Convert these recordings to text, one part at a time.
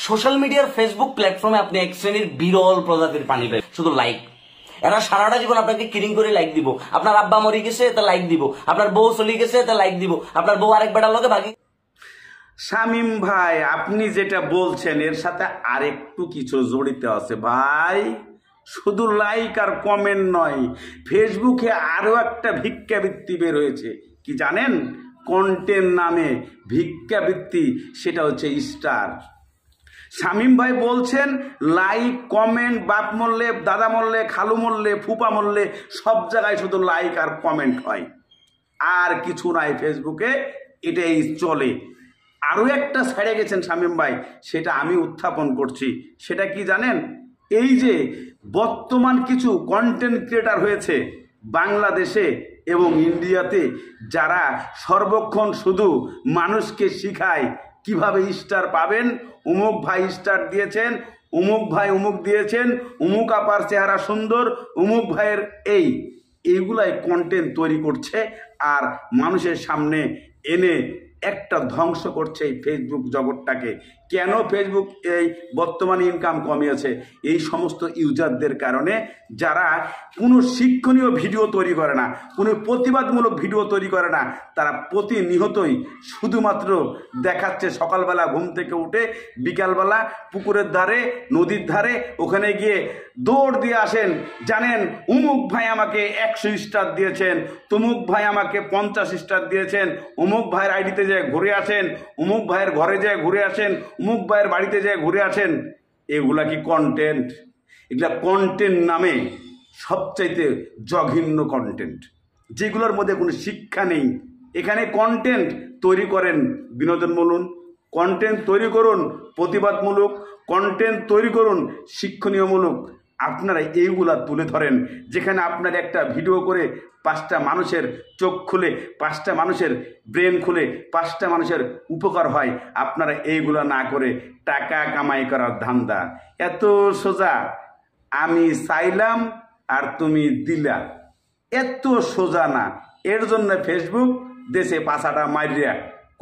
Social মিডিয়ার Facebook প্ল্যাটফর্মে আপনি এক শ্রেণীর বিরল প্রজাতির পানি পাবেন, শুধু লাইক। এরা সারাটা জীবন আপনাকে কিরিং করে লাইক দিব। আপনার আব্বা মরে গেছে তা লাইক দিব, আপনার বউ চলে গেছে তা লাইক দিব, আপনার বউ আরেক বেটার লগে ভাগি। শামীম ভাই, আপনি যেটা বলছেন এর সাথে আরেকটু কিছু জড়িত আছে ভাই। শুধু লাইক আর কমেন্ট নয়, ফেসবুকে আরো একটা ভিক্ষাবৃত্তি বের হয়েছে, কি জানেন? কন্টেন্ট নামে ভিক্ষাবৃত্তি, সেটা হচ্ছে স্টার। শামীম ভাই বলছেন লাইক কমেন্ট, বাপ মরলে, দাদা মরলে, খালু মরলে, ফুপা মরলে সব জায়গায় শুধু লাইক আর কমেন্ট হয়, আর কিছু নাই ফেসবুকে, এটাই চলে। আরও একটা ছেড়ে গেছেন শামীম ভাই, সেটা আমি উত্থাপন করছি। সেটা কি জানেন? এই যে বর্তমান কিছু কন্টেন্ট ক্রিয়েটার হয়েছে বাংলাদেশে এবং ইন্ডিয়াতে, যারা সর্বক্ষণ শুধু মানুষকে শিখায় কিভাবে স্টার পাবেন। অমুক ভাই স্টার দিয়েছেন, অমুক ভাই অমুক দিয়েছেন, অমুক আপার চেহারা সুন্দর, অমুক ভাইয়ের এইগুলাই কন্টেন্ট তৈরি করছে আর মানুষের সামনে এনে একটা ধ্বংস করছে এই ফেসবুক জগৎটাকে। কেন ফেসবুক এই বর্তমানে ইনকাম কমিয়েছে? এই সমস্ত ইউজারদের কারণে, যারা কোনো শিক্ষণীয় ভিডিও তৈরি করে না, কোনো প্রতিবাদমূলক ভিডিও তৈরি করে না, তারা প্রতিনিয়তই শুধুমাত্র দেখাচ্ছে সকালবেলা ঘুম থেকে উঠে বিকালবেলা পুকুরের ধারে, নদীর ধারে, ওখানে গিয়ে দৌড় দিয়ে আসেন, জানেন অমুক ভাই আমাকে 100 স্টার দিয়েছেন, তমুক ভাই আমাকে 50 স্টার দিয়েছেন, অমুক ভাইয়ের আইডিতে যেয়ে ঘুরে আসেন, অমুক ভাইয়ের ঘরে যেয়ে ঘুরে আসেন, অমুক ভাইয়ের বাড়িতে যেয়ে ঘুরে আসেন। এগুলা কি কন্টেন্ট? এগুলা কন্টেন্ট নামে সবচাইতে জঘন্য কন্টেন্ট, যেগুলোর মধ্যে কোনো শিক্ষা নেই। এখানে কন্টেন্ট তৈরি করেন বিনোদনমূলক, কন্টেন্ট তৈরি করুন প্রতিবাদমূলক, কন্টেন্ট তৈরি করুন শিক্ষণীয়মূলক। আপনারা এইগুলা তুলে ধরেন, যেখানে আপনার একটা ভিডিও করে 5টা মানুষের চোখ খুলে, 5টা মানুষের ব্রেন খুলে, 5টা মানুষের উপকার হয়। আপনারা এইগুলা না করে টাকা কামাই করার ধান্দা। এত সোজা, আমি চাইলাম আর তুমি দিলা, এত সোজা না। এর জন্য ফেসবুক দেশে পাছাটা মারিয়া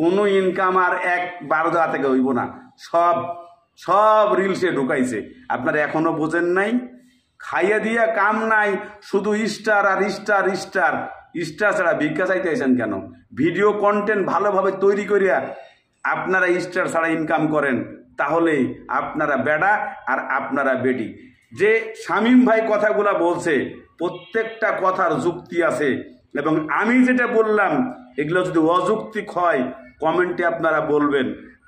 কোনো ইনকাম আর 1-12 জায়গা থেকে হইব না, সব রিলসে ঢুকাইছে। আপনারা এখনো বোঝেন নাই? খাইয়া দিয়া কাম নাই, শুধু স্টার আর স্টার স্টার স্টার ছাড়া ভিক্ষা চাইতে আইছেন কেন? ভিডিও কন্টেন্ট ভালোভাবে তৈরি করিয়া আপনারা স্টার ছাড়া ইনকাম করেন, তাহলেই আপনারা বেডা আর আপনারা বেটি। যে শামীম ভাই কথাগুলা বলছে, প্রত্যেকটা কথার যুক্তি আছে, এবং আমি যেটা বললাম এগুলো যদি অযৌক্তিক হয় কমেন্টে আপনারা বলবেন,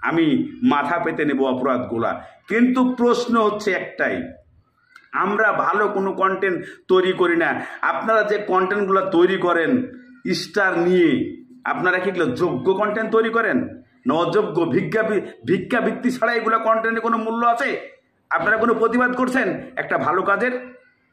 আমি মাথা পেতে নেব অপরাধগুলা। কিন্তু প্রশ্ন হচ্ছে একটাই, আমরা ভালো কোনো কন্টেন্ট তৈরি করি না। আপনারা যে কন্টেন্টগুলো তৈরি করেন স্টার নিয়ে, আপনারা কি এগুলো যোগ্য কন্টেন্ট তৈরি করেন না অযোগ্য? ভিক্ষাবৃত্তি ছাড়া এগুলো কন্টেন্টের কোনো মূল্য আছে? আপনারা কোনো প্রতিবাদ করছেন একটা ভালো কাজের,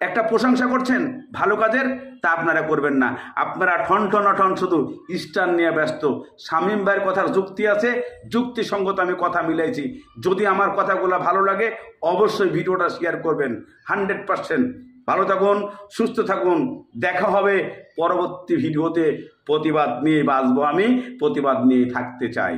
একটা প্রশংসা করছেন ভালো কাজের, তা আপনারা করবেন না। আপনারা ঠন শুধু স্টার নিয়ে ব্যস্ত। শামীম ভাইয়ের কথার যুক্তি আছে, যুক্তিসঙ্গত আমি কথা মিলাইছি। যদি আমার কথাগুলো ভালো লাগে অবশ্যই ভিডিওটা শেয়ার করবেন। 100%। ভালো থাকুন, সুস্থ থাকুন, দেখা হবে পরবর্তী ভিডিওতে। প্রতিবাদ নিয়ে বাঁচবো, আমি প্রতিবাদ নিয়ে থাকতে চাই।